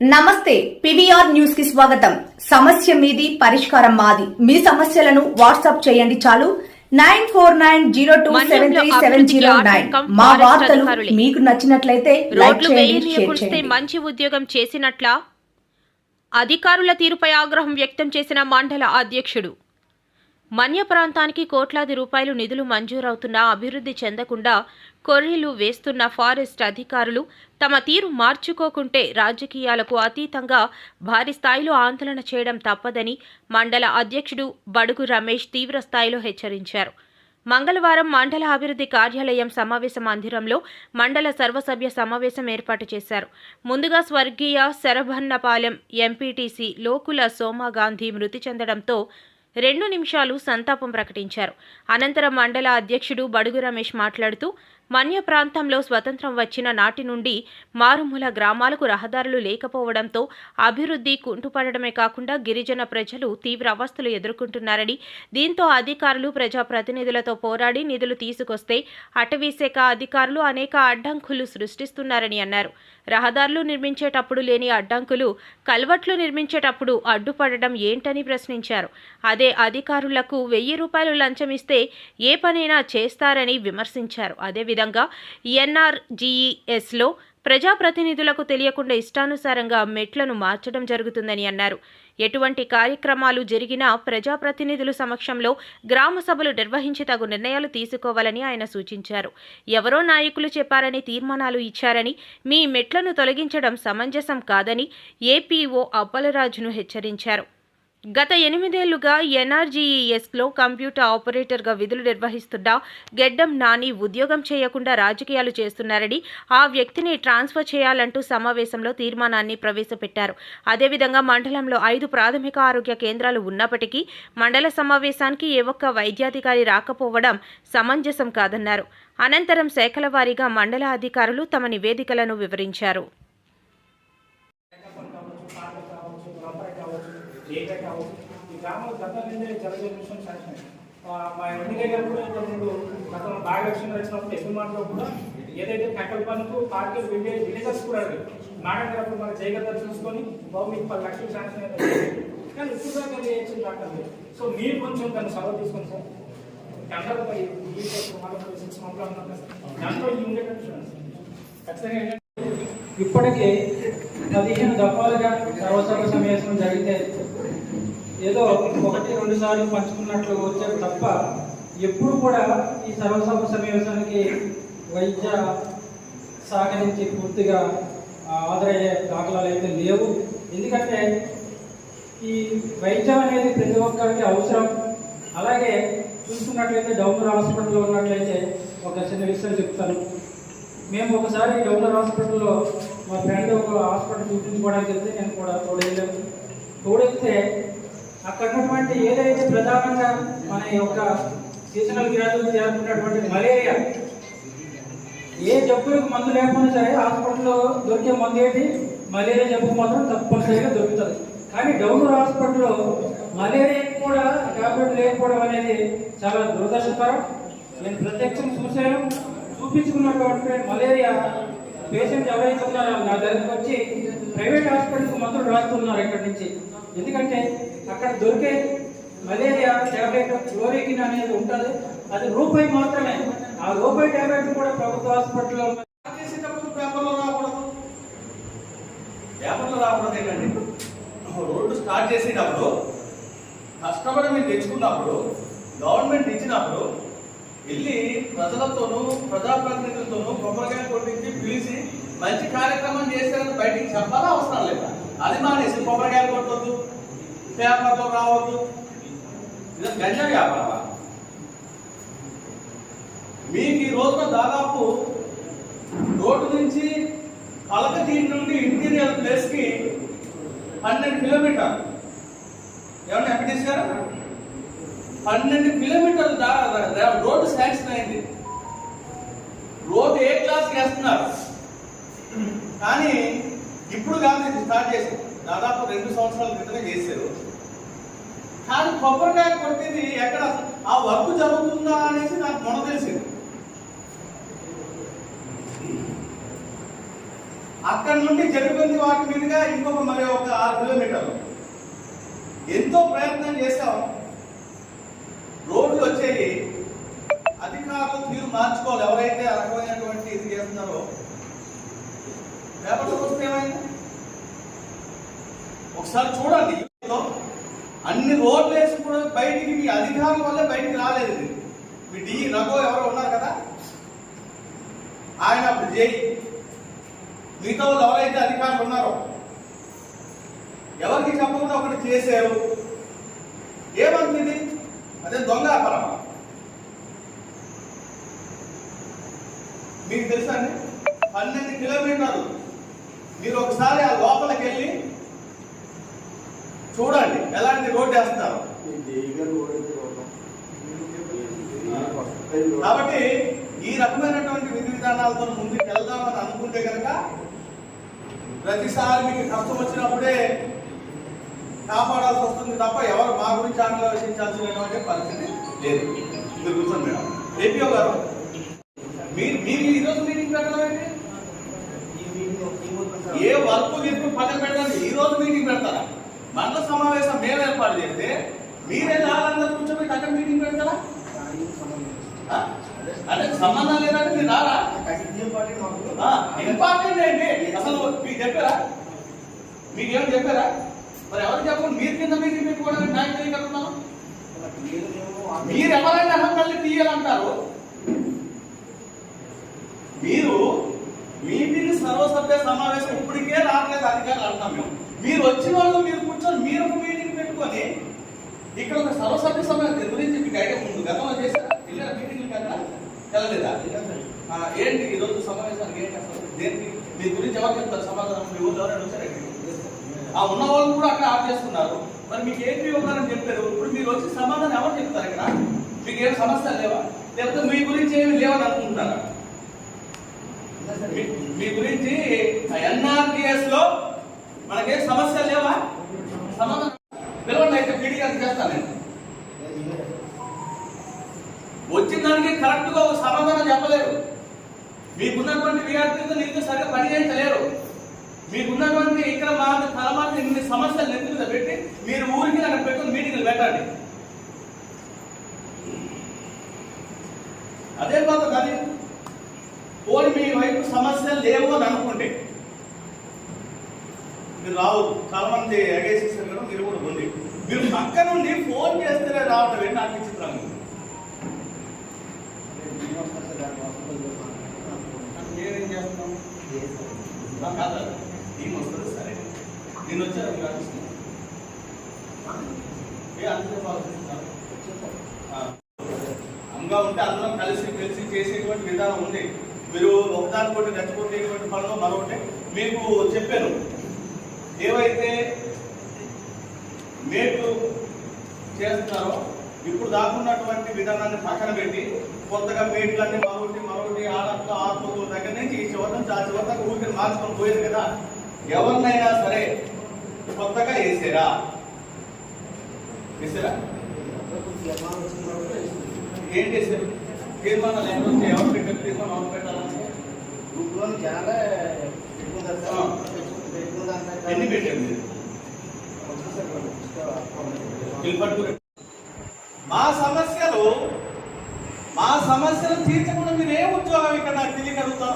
నమస్తే PVR news కి స్వాగతం. సమస్య మీది పరిష్కారం మాది. మీ సమస్యలను వాట్సాప్ చేయండి చాలు. 9490273709. మా వార్తలు మీకు నచ్చినట్లయితే లైక్ చేయండి, షేర్ చేయండి. మంచి ఉద్యోగం చేసినట్ల అధికారుల తీరుపై ఆగ్రహం వ్యక్తం చేసిన మండల అధ్యక్షుడు. మన్య ప్రాంతానికి కోట్లాది రూపాయలు నిధులు మంజూరవుతున్నా అభివృద్ధి చెందకుండా కొర్రీలు వేస్తున్న ఫారెస్ట్ అధికారులు తమ తీరు మార్చుకోకుంటే రాజకీయాలకు అతీతంగా భారీ స్థాయిలో ఆందోళన చేయడం తప్పదని మండల అధ్యక్షుడు బడుగు రమేష్ తీవ్ర స్థాయిలో హెచ్చరించారు. మంగళవారం మండల అభివృద్ధి కార్యాలయం సమావేశ మందిరంలో మండల సర్వసభ్య సమావేశం ఏర్పాటు చేశారు. ముందుగా స్వర్గీయ శరభన్నపాలెం ఎంపీటీసీ లోకుల సోమాగాంధీ మృతి చెందడంతో 2 నిమిషాలు సంతాపం ప్రకటించారు. అనంతరం మండల అధ్యక్షుడు బడుగు రమేష్ మాట్లాడుతూ మన్య ప్రాంతంలో స్వతంత్రం వచ్చిన నాటి నుండి మారుమూల గ్రామాలకు రహదారులు లేకపోవడంతో అభివృద్ధి కుంటుపడడమే కాకుండా గిరిజన ప్రజలు తీవ్ర అవస్థలు ఎదుర్కొంటున్నారని, దీంతో అధికారులు ప్రజాప్రతినిధులతో పోరాడి నిధులు తీసుకొస్తే అటవీశాఖ అధికారులు అనేక అడ్డంకులు సృష్టిస్తున్నారని అన్నారు. రహదారులు నిర్మించేటప్పుడు లేని అడ్డంకులు కల్వర్ట్లు నిర్మించేటప్పుడు అడ్డుపడడం ఏంటని ప్రశ్నించారు. అదే అధికారులకు 1000 రూపాయలు లంచం ఇస్తే ఏ పనైనా చేస్తారని విమర్శించారు. అదేవిధంగా ఎన్ఆర్జీఈఎస్లో ప్రజాప్రతినిధులకు తెలియకుండా ఇష్టానుసారంగా మెట్లను మార్చడం జరుగుతుందని అన్నారు. ఎటువంటి కార్యక్రమాలు జరిగినా ప్రజాప్రతినిధుల సమక్షంలో గ్రామ సభలు నిర్వహించి తగు నిర్ణయాలు తీసుకోవాలని ఆయన సూచించారు. ఎవరో నాయకులు చెప్పారని తీర్మానాలు ఇచ్చారని మీ మెట్లను తొలగించడం సమంజసం కాదని ఏపీఓ అప్పలరాజును హెచ్చరించారు. గత 8 ఏళ్లుగా ఎన్ఆర్జీఈఎస్లో కంప్యూటర్ ఆపరేటర్గా విధులు నిర్వహిస్తున్న గెడ్డం నాని ఉద్యోగం చేయకుండా రాజకీయాలు చేస్తున్నారని, ఆ వ్యక్తిని ట్రాన్స్ఫర్ చేయాలంటూ సమావేశంలో తీర్మానాన్ని ప్రవేశపెట్టారు. అదేవిధంగా మండలంలో 5 ప్రాథమిక ఆరోగ్య కేంద్రాలు ఉన్నప్పటికీ మండల సమావేశానికి ఏ ఒక్క వైద్యాధికారి రాకపోవడం సమంజసం కాదన్నారు. అనంతరం శాఖల వారీగా మండల అధికారులు తమ నివేదికలను వివరించారు. ఈ గ్రామంలో గతంలో జలజల మిషన్ శాంక్షన్ మా ఎమ్మెల్యే గారు కూడా ఇంతకుముందు గతంలో బాగా ఎలక్షన్ వచ్చినప్పుడు ఎస్ఎంఆర్లో కూడా ఏదైతే కంకల్ పనులకు పార్టీ విలేజర్స్ కూడా మేడం గారు అప్పుడు మన జయగర్ చూసుకొని బాబు మీకు 10 లక్షలు శాంక్షన్ అయితే కానీ ఇప్పుడు దాకా చేయొచ్చు డాక్టర్. సో మీరు కొంచెం దాన్ని సర్వ్ తీసుకొని సార్ అందరూ 6 మంత్లు అన్నారు కదా దాంట్లో ఈ ఉండేటట్టు చూడండి ఖచ్చితంగా. ఇప్పటికీ 15 దఫాలుగా సర్వసభ సమావేశం జరిగితే ఏదో 1-2 సార్లు పంచుకున్నట్లు వచ్చారు తప్ప ఎప్పుడు కూడా ఈ సర్వసభ సమావేశానికి వైద్య శాఖ నుంచి పూర్తిగా ఆదరయ్యే దాఖలాలు అయితే లేవు. ఎందుకంటే ఈ వైద్యం అనేది ప్రతి ఒక్కరికి అవసరం. అలాగే చూసుకున్నట్లయితే డౌనర్ హాస్పిటల్లో ఉన్నట్లయితే ఒక చిన్న విషయం చెప్తాను. మేము ఒకసారి డౌనర్ హాస్పిటల్లో మా ఫ్రెండ్ ఒక హాస్పిటల్ చూపించుకోవడానికి వెళ్తే నేను కూడా తోడెళ్తే అక్కడ ఉన్నటువంటి ఏదైతే ప్రధానంగా మన యొక్క సీజనల్ వ్యాధులు చేరుకున్నటువంటి మలేరియా, ఏ జబ్బులకు మందు లేకపోయినా సరే హాస్పిటల్లో దొరికే మందు ఏంటి, మలేరియా జబ్బు మాత్రం తప్పనిసరిగా దొరుకుతుంది. కానీ డౌనర్ హాస్పిటల్లో మలేరియాకి కూడా టాబ్లెట్ లేకపోవడం అనేది చాలా దురదృష్టకరం. నేను ప్రత్యక్షం చూపించుకున్నటువంటి మలేరియా పేషెంట్ ఎవరైతే ఉన్నారో నా దగ్గరికి వచ్చి ప్రైవేట్ హాస్పిటల్కి మందులు రాస్తున్నారు ఇక్కడి నుంచి. ఎందుకంటే అక్కడ దొరికే మలేరియా ట్యాబ్లెట్ క్లోరికిన్ అనేది ఉంటుంది, అది రూపాయి మాత్రమే. ఆ రూపాయి ట్యాబ్లెట్ కూడా ప్రభుత్వ హాస్పిటల్లో చేసేటప్పుడు పేపర్లో రాకూడదు ఏంటండి. రోడ్డు స్టార్ట్ చేసేటప్పుడు కష్టపడి మీరు తెచ్చుకున్నప్పుడు గవర్నమెంట్ ఇచ్చినప్పుడు వెళ్ళి ప్రజలతోనూ ప్రజాప్రతినిధులతోనూ కొబ్బరికాయ కొట్టించి పిలిచి మంచి కార్యక్రమం చేసేది బయటికి చెప్పాలా అవసరం లేదా? అది మానేసి కొబ్బరికాయలు కొట్టవద్దు, పేపర్లో రావద్దు, ఇది గంజా వ్యాపారమా? మీకు ఈ రోజున దాదాపు రోడ్డు నుంచి అలకతీరు నుండి ఇంటీరియర్ ప్లేస్కి 12 కిలోమీటర్లు. ఏమన్నా ఎంపీటీసీ గారు 12 కిలోమీటర్లు రోడ్డు శాంక్షన్ అయింది. రోడ్డు ఏ క్లాస్ వేస్తున్నారు కానీ ఇప్పుడు కాదు ఇది స్టార్ట్ చేశారు. దాదాపు 2 సంవత్సరాల క్రితమే చేశారు. కానీ కొబ్బరికాయ కొట్టేది ఎక్కడ ఆ వర్క్ జరుగుతుందా అనేసి నాకు మొన్న తెలిసింది. అక్కడి నుండి జరుగుతుంది వాటి మీదుగా ఇంకొక మరి ఒక 6 కిలోమీటర్లు. ఎంతో ప్రయత్నం చేశాం, రోడ్లు వచ్చేవి. అధికారులు తీరు మార్చుకోవాలి. ఎవరైతే ఆ రకమైనటువంటి ఇది చేస్తున్నారో పేపర్లో వస్తే ఏమైంది ఒకసారి చూడండి. అన్ని రోడ్లు వేసి కూడా బయటికి మీ అధికారుల వల్లే బయటికి రాలేదు. ఇది మీ డి రఘు ఎవరో ఉన్నారు కదా, ఆయన అప్పుడు జై, మిగతా వాళ్ళు ఎవరైతే అధికారులు ఉన్నారో ఎవరికి చెప్పకుండా ఒకటి చేశారు. ఏమంటుంది? అదే దొంగ వ్యాపారం. మీకు తెలుసా అండి, 12 కిలోమీటర్లు మీరు ఒకసారి ఆ లోపలికి వెళ్ళి చూడండి ఎలాంటి రోడ్డు వేస్తున్నారు. కాబట్టి ఈ రకమైనటువంటి విధి విధానాలతో ముందుకు వెళ్దామని అనుకుంటే కనుక ప్రతిసారి మీకు కష్టం వచ్చినప్పుడే కాపాడాల్సి వస్తుంది తప్ప ఎవరు మా గురించి ఆలోచించాల్సినటువంటి పరిస్థితి లేదు. మీరు కూర్చోండి మేడం. ఏపీఓ గారు, మీరు ఈరోజు మీటింగ్ పెట్టడం ఏంటి? ఏ వర్క్ గిర్పు పక్కన పెట్టండి, ఈ రోజు మీటింగ్ పెడతారా? మండల సమావేశం మేము ఏర్పాటు చేస్తే మీరే వాళ్ళందరూ కూర్చోబెట్టి అక్కడ మీటింగ్ పెడతారా? అంటే సంబంధం లేదంటే మీరు రారా? ఇంపార్టెంట్ ఏంటి అసలు మీకు చెప్పారా? మీకేం చెప్పారా? మరి ఎవరు చెప్పండి? మీరు కింద మీటింగ్ పెట్టుకోవడానికి న్యాయం చేయగలుగుతున్నాను. మీరు ఎవరైనా మళ్ళీ తీయాలంటారు. మీరు మీటింగ్ సర్వసభ్య సమావేశం ఇప్పటికే రావట్లేదు అధికారులు అంటున్నాం మేము. మీరు వచ్చిన వాళ్ళు మీరు కూర్చొని మీరు ఒక మీటింగ్ పెట్టుకొని ఇక్కడ ఒక సర్వసభ్య సమావేశం గురించి మీకు ఐడియా ముందు గతంలో చేశారా? వెళ్ళారా మీటింగ్ కదా? వెళ్ళలేదా? ఏంటి ఈరోజు సమావేశానికి ఏంటి అసలు? దేనికి మీ గురించి ఎవరు చెప్తారు సమాధానం? మీ ఊళ్ళో ఎవరైనా వచ్చారు? ఆ ఉన్న వాళ్ళు కూడా అక్కడ ఆఫ్ చేసుకున్నారు. మరి మీకు ఏంటి ఇవ్వాలని చెప్పారు. ఇప్పుడు మీరు వచ్చి సమాధానం ఎవరు చెప్తారు? ఇక్కడ మీకు ఏం సమస్యలు లేవా? లేకపోతే మీ గురించి ఏమి లేవని అనుకుంటున్నారా? మీ గురించి ఎన్ఆర్టీఎస్ లో మనకేం సమస్యలు లేవా? సమాధానం పిలవండి. అయితే పీడీ గారికి చేస్తాను నేను. వచ్చిన దానికి కరెక్ట్ గా ఒక సమాధానం చెప్పలేరు. మీకున్నటువంటి విద్యార్థులతో నీకు సరిగ్గా పని చేయించలేరు. మీకున్నటువంటి ఇక్కడ మా తలమాత ఇన్ని సమస్యలు ఎందుకు పెట్టి మీరు ఊరికి అక్కడ పెట్టుకుని మీటింగ్లు పెట్టండి. అదే బాధ కానీ పోనీ మీ వైపు సమస్యలు లేవు అని అనుకుంటే మీరు రావద్దు. చాలా మంది ఎగేసేసారు, మీరు కూడా ఉంది. మీరు పక్క నుండి ఫోన్ చేస్తేనే రావటం ఏంటి నాకు విచిత్రంగా. నేనేం చేస్తున్నాం కాదు ఏం వస్తుంది సరే నేను వచ్చాను మీరు ఆలోచిస్తున్నారు. అంగా ఉంటే అందరం కలిసి చేసేటువంటి విధానం ఉంది. మీరు ఒకదానికోటి రెచ్చగొట్టేటువంటి పనులు మరొకటి మీకు చెప్పాను. ఏవైతే మేట్లు చేస్తున్నారో ఇప్పుడు దాకున్నటువంటి విధానాన్ని పక్కన పెట్టి కొత్తగా మేట్లన్నీ మరొకటి ఆత్మకు దగ్గర నుంచి ఈ చివరి నుంచి ఆ చివరి దాకా ఊరికి మార్చుకొని పోయేది కదా. ఎవరినైనా సరే కొత్తగా వేసారా? ఏం చేశారు? తీర్మానాలు ఏమైనా ఎవరు పెట్టారు? తీర్మానం ఎవరు పెట్టాలంటే ఎన్ని పెట్టారు మీరు? మా సమస్యలు తీర్చకుండా మీరు ఏ ఉద్యోగం ఇక్కడ నాకు తెలియగలుగుతాం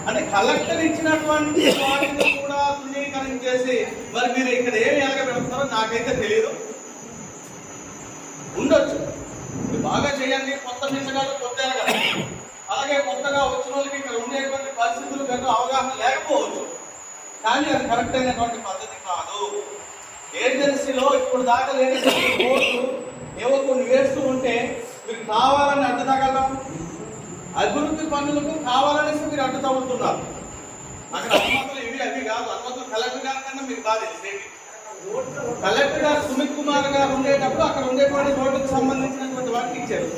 అంటే కలెక్టర్ ఇచ్చినటువంటి వాటిని కూడా ధృవీకరణ చేసి మరి మీరు ఇక్కడ ఏమి ఎలగబెడతారో నాకైతే తెలియదు. ఉండొచ్చు మీరు బాగా చేయండి, కొత్త నిజగాలు కొత్త ఎలగాలి. అలాగే కొత్తగా వచ్చిన వాళ్ళకి ఇక్కడ ఉండేటువంటి పరిస్థితులు కనుక అవగాహన లేకపోవచ్చు, కానీ అది కరెక్ట్ అయినటువంటి పద్ధతి కాదు. ఏజెన్సీలో ఇప్పుడు దాకా లేనటువంటి కోర్టు ఏవో కొన్ని వేస్తూ ఉంటే మీరు కావాలని అడ్డు తగలడం, అభివృద్ధి పనులకు కావాలనేసి మీరు అడ్డు తగులుతున్నారు. అక్కడ అనుమతులు ఇవి అవి కాదు. అనుమతులు కలెక్టర్ గారి కన్నా మీకు బాగా తెలిసేది. కలెక్టర్ గారు సుమిత్ కుమార్ గారు ఉండేటప్పుడు అక్కడ ఉండేటువంటి రోడ్డుకు సంబంధించినటువంటి వాటికి ఇచ్చారు.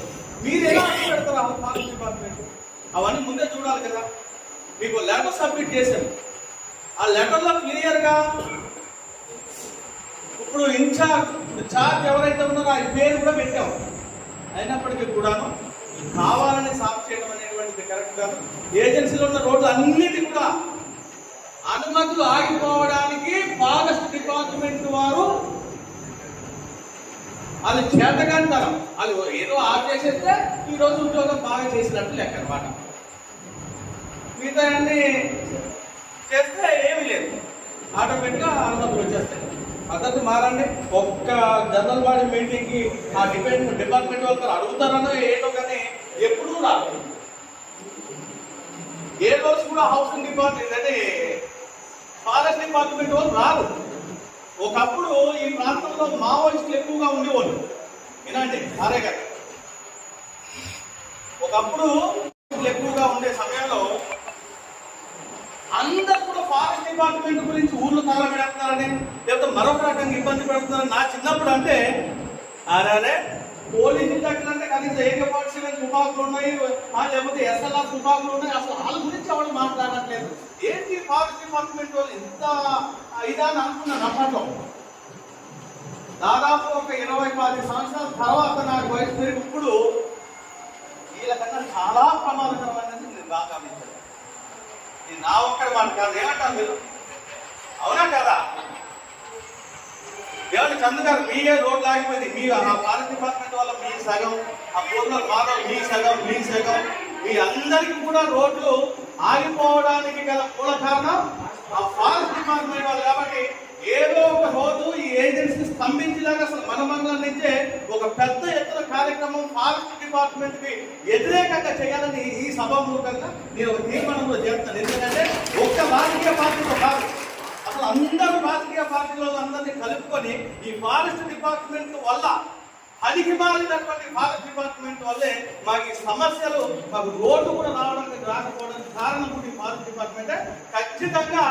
మీరు ఎలా అడ్డు పెడతారు? ఫారెస్ట్ డిపార్ట్మెంట్ అవన్నీ ముందే చూడాలి కదా. మీకు లెటర్ సబ్మిట్ చేశారు. ఆ లెటర్లో క్లియర్గా ఇప్పుడు చార్జ్ ఎవరైతే ఉన్నారో ఆయన పేరు కూడా పెట్టాము. అయినప్పటికీ కూడాను కావాలని సాఫ్ చేయడం అనేటువంటిది కరెక్ట్ కాదు. ఏజెన్సీలో ఉన్న రోడ్లు అన్నిటి కూడా అనుమతులు ఆగిపోవడానికి ఫారెస్ట్ డిపార్ట్మెంట్ వారు అది చేతకంతరం, అది ఏదో ఆఫ్ చేసేస్తే ఈరోజు ఉద్యోగం బాగా చేసినట్టు లెక్క అనమాట. మిగతా అన్ని చేస్తే ఏమీ లేదు, ఆటోమేటిక్గా అనుమతులు వచ్చేస్తాయి. పద్ధతి మారండి. ఒక్క జనరల్ బాడీ మీటింగ్కి ఆ డిపార్ట్మెంట్ వాళ్ళు అడుగుతారనో ఏదో, కానీ ఎప్పుడూ రాదు. ఏ రోజు కూడా హౌసింగ్ డిపార్ట్మెంట్ అంటే ఫారెస్ట్ డిపార్ట్మెంట్ వాళ్ళు రారు. ఒకప్పుడు ఈ ప్రాంతంలో మావోయిస్టులు ఎక్కువగా ఉండేవాళ్ళు. వినండి అరే గారు, ఒకప్పుడు ఎక్కువగా ఉండే సమయంలో అందరూ కూడా ఫారెస్ట్ డిపార్ట్మెంట్ గురించి ఊర్లో తగలబెడుతున్నారని లేకపోతే మరొక రకంగా ఇబ్బంది పెడుతున్నారని నా చిన్నప్పుడు అంటే అరే పోలీసులు దగ్గర అంటే కనీసం AK-47 తుపాకులు ఉన్నాయి, లేకపోతే SLR తుపాకులు ఉన్నాయి, అసలు వాళ్ళ గురించి ఎవరు మాట్లాడట్లేదు. ఏంటి ఫారెస్ట్ డిపార్ట్మెంట్ వాళ్ళు ఇంత ఇదని అనుకున్నాను అప్పట్లో. దాదాపు ఒక 20-10 సంవత్సరాల తర్వాత నాకు వయసు పెరిగి ఇప్పుడు వీళ్ళకన్నా చాలా ప్రమాదకరమైనది నేను బాగా గమనించాను. ఇది నా ఒక్కడి మాట కాదు, ఏమంటారు మీరు? అవునా కదా? ఏమంటే చంద్ర గారు, మీరే రోడ్లు ఆగిపోయింది, మీ ఆ ఫారెస్ట్ డిపార్ట్మెంట్ వల్ల మీ సగం, ఆ పూర్ణ మాధవ్ మీ సగం, మీ అందరికీ కూడా రోడ్లు ఆగిపోవడానికి గల మూల కారణం ఆ ఫారెస్ట్ డిపార్ట్మెంట్ వాళ్ళు. కాబట్టి ఏదో ఒక రోజు ఈ ఏజెన్సీ స్తంభించేలాగా అసలు మన మండలం నుంచే ఒక పెద్ద ఎత్తున కార్యక్రమం ఫారెస్ట్ డిపార్ట్మెంట్ కి వ్యతిరేకంగా చేయాలని ఈ సభాముఖంగా నేను ఒక తీర్మానంలో చేస్తాను. ఎందుకంటే ఒక్క రాజకీయ పార్టీలో కాదు, అసలు అందరూ రాజకీయ పార్టీలో అందరినీ కలుపుకొని ఈ ఫారెస్ట్ డిపార్ట్మెంట్ వల్ల పనికి మారినటువంటి ఫారెస్ట్ డిపార్ట్మెంట్ వల్లే మాకు ఈ సమస్యలు, మాకు రోడ్డు కూడా రాకపోవడానికి కారణం కూడా ఈ ఫారెస్ట్ డిపార్ట్మెంట్. ఖచ్చితంగా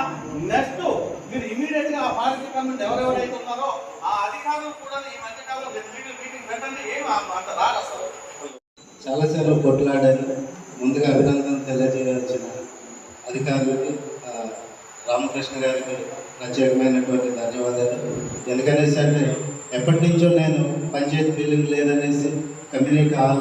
నెక్స్ట్ మీరు ఇమీడియట్ గా ఆ ఫారెస్ట్ డిపార్ట్మెంట్ ఎవరెవరైతే ఉన్నారో ఆ అధికారులు కూడా ఈ మధ్యకాలంలో మీటింగ్ పెట్టండి. ఏం అంత రాదు అసలు. చాలాసార్లు కొట్లాడారు. ముందుగా అభినందనలు తెలియజేయాల్సిన అధికారులకు రామకృష్ణ గారికి ప్రత్యేకమైనటువంటి ధన్యవాదాలు. ఎందుకనేసి అంటే ఎప్పటి నుంచో నేను పంచాయతీ బిల్డింగ్ లేదనేసి కమ్యూనిటీ హాల్